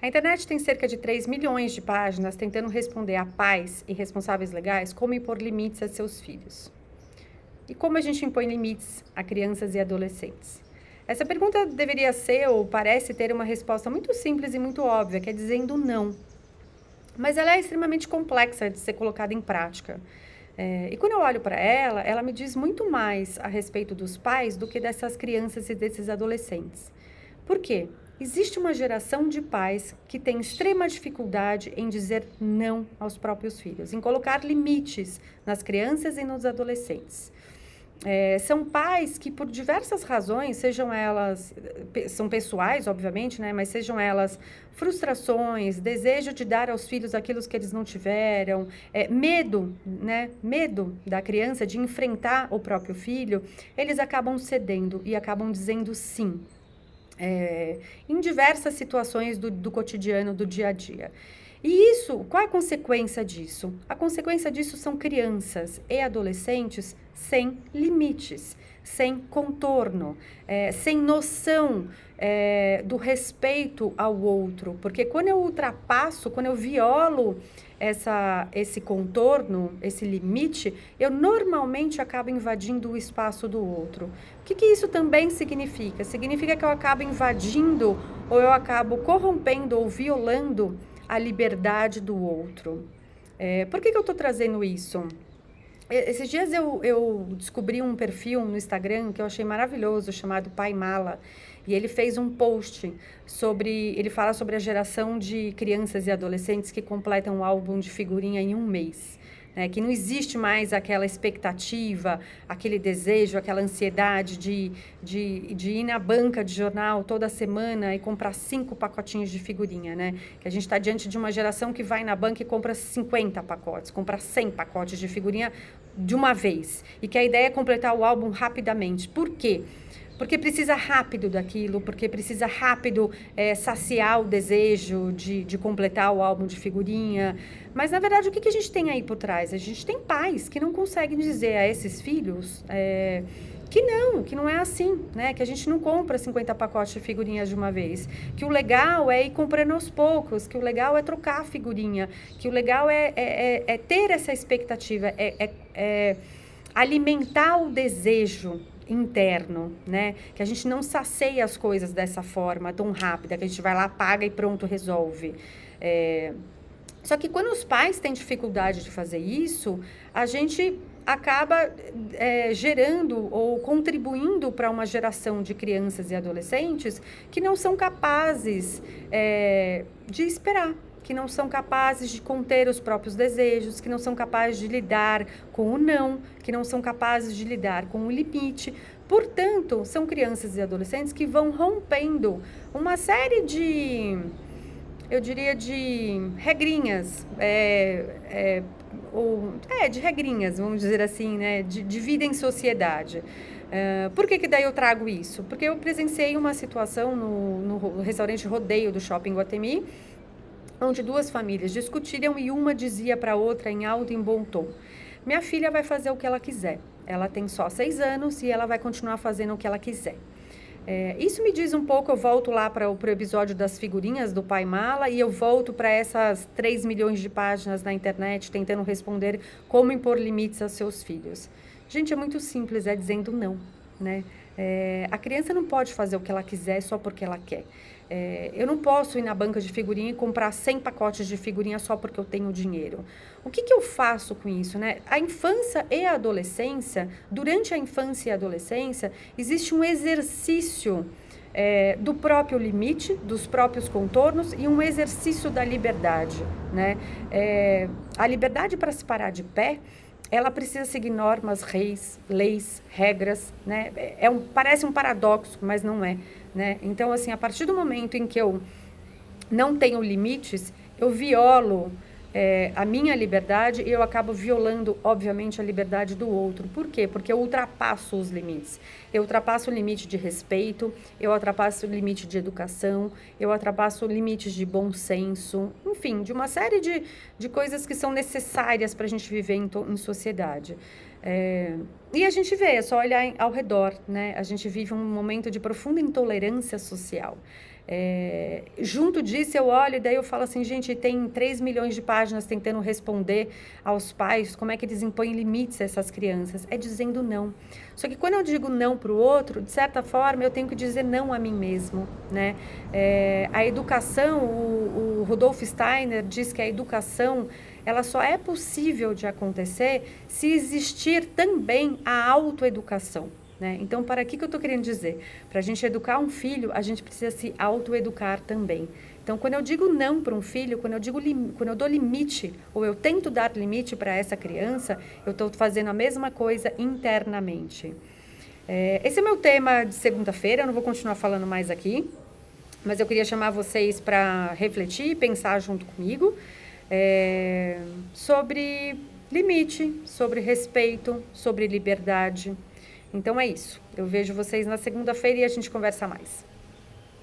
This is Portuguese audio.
A internet tem cerca de 3 milhões de páginas tentando responder a pais e responsáveis legais como impor limites a seus filhos. E como a gente impõe limites a crianças e adolescentes? Essa pergunta deveria ser ou parece ter uma resposta muito simples e muito óbvia, que é dizendo não. Mas ela é extremamente complexa de ser colocada em prática. E quando eu olho para ela me diz muito mais a respeito dos pais do que dessas crianças e desses adolescentes. Por quê? Existe uma geração de pais que tem extrema dificuldade em dizer não aos próprios filhos, em colocar limites nas crianças e nos adolescentes. São pais que, por diversas razões, sejam elas, são pessoais, obviamente, né? Mas sejam elas frustrações, desejo de dar aos filhos aquilo que eles não tiveram, medo, né? Medo da criança de enfrentar o próprio filho, eles acabam cedendo e acabam dizendo sim. Em diversas situações do cotidiano, do dia a dia. E isso, qual é a consequência disso? A consequência disso são crianças e adolescentes sem limites, sem contorno, sem noção do respeito ao outro. Porque quando eu ultrapasso, quando eu violo esse contorno, esse limite, eu normalmente acabo invadindo o espaço do outro. O que isso também significa? Significa que eu acabo invadindo ou eu acabo corrompendo ou violando a liberdade do outro. Por que eu estou trazendo isso? Esses dias eu descobri um perfil no Instagram que eu achei maravilhoso, chamado Pai Mala. E ele fez um post ele fala sobre a geração de crianças e adolescentes que completam um álbum de figurinha em um mês. Que não existe mais aquela expectativa, aquele desejo, aquela ansiedade de ir na banca de jornal toda semana e comprar 5 pacotinhos de figurinha, né? Que a gente está diante de uma geração que vai na banca e compra 50 pacotes, compra 100 pacotes de figurinha de uma vez. E que a ideia é completar o álbum rapidamente. Por quê? Porque precisa rápido daquilo, porque precisa rápido saciar o desejo de completar o álbum de figurinha. Mas, na verdade, o que a gente tem aí por trás? A gente tem pais que não conseguem dizer a esses filhos que não é assim, né? Que a gente não compra 50 pacotes de figurinhas de uma vez. Que o legal é ir comprando aos poucos, que o legal é trocar a figurinha, que o legal é ter essa expectativa, alimentar o desejo interno, né? Que a gente não sacia as coisas dessa forma tão rápida, que a gente vai lá, paga e pronto, resolve. Só que quando os pais têm dificuldade de fazer isso, a gente acaba gerando ou contribuindo para uma geração de crianças e adolescentes que não são capazes de esperar, que não são capazes de conter os próprios desejos, que não são capazes de lidar com o não, que não são capazes de lidar com o limite. Portanto, são crianças e adolescentes que vão rompendo uma série eu diria, de regrinhas, de regrinhas, vamos dizer assim, né, de vida em sociedade. Por que daí eu trago isso? Porque eu presenciei uma situação no restaurante Rodeio do Shopping Guatemi, onde 2 famílias discutiram e uma dizia para a outra em alto e em bom tom: minha filha vai fazer o que ela quiser, ela tem só 6 anos e ela vai continuar fazendo o que ela quiser. Isso me diz um pouco, eu volto lá para o episódio das figurinhas do Pai Mala e eu volto para essas 3 milhões de páginas na internet tentando responder como impor limites aos seus filhos. Gente, é muito simples, é dizendo não, né? A criança não pode fazer o que ela quiser só porque ela quer. Eu não posso ir na banca de figurinha e comprar 100 pacotes de figurinha só porque eu tenho dinheiro. O que eu faço com isso, né? A infância e a adolescência, durante a infância e a adolescência, existe um exercício do próprio limite, dos próprios contornos e um exercício da liberdade, né? A liberdade para se parar de pé, ela precisa seguir normas, leis, regras, né? Parece um paradoxo, mas não é, né? Então, assim, a partir do momento em que eu não tenho limites, eu violo a minha liberdade e eu acabo violando, obviamente, a liberdade do outro. Por quê? Porque eu ultrapasso os limites. Eu ultrapasso o limite de respeito, eu ultrapasso o limite de educação, eu ultrapasso limites de bom senso, enfim, de uma série de coisas que são necessárias para a gente viver em sociedade. E a gente vê, é só olhar ao redor, né? A gente vive um momento de profunda intolerância social. Junto disso, eu olho e daí eu falo assim, gente, tem 3 milhões de páginas tentando responder aos pais como é que eles impõem limites a essas crianças. É dizendo não. Só que quando eu digo não para o outro, de certa forma, eu tenho que dizer não a mim mesmo, né? A educação, o Rudolf Steiner diz que a educação, ela só é possível de acontecer se existir também a autoeducação. Né? Então, para que eu estou querendo dizer? Para a gente educar um filho, a gente precisa se autoeducar também. Então, quando eu digo não para um filho, quando eu dou limite, ou eu tento dar limite para essa criança, eu estou fazendo a mesma coisa internamente. Esse é meu tema de segunda-feira, eu não vou continuar falando mais aqui, mas eu queria chamar vocês para refletir e pensar junto comigo sobre limite, sobre respeito, sobre liberdade. Então é isso. Eu vejo vocês na segunda-feira e a gente conversa mais.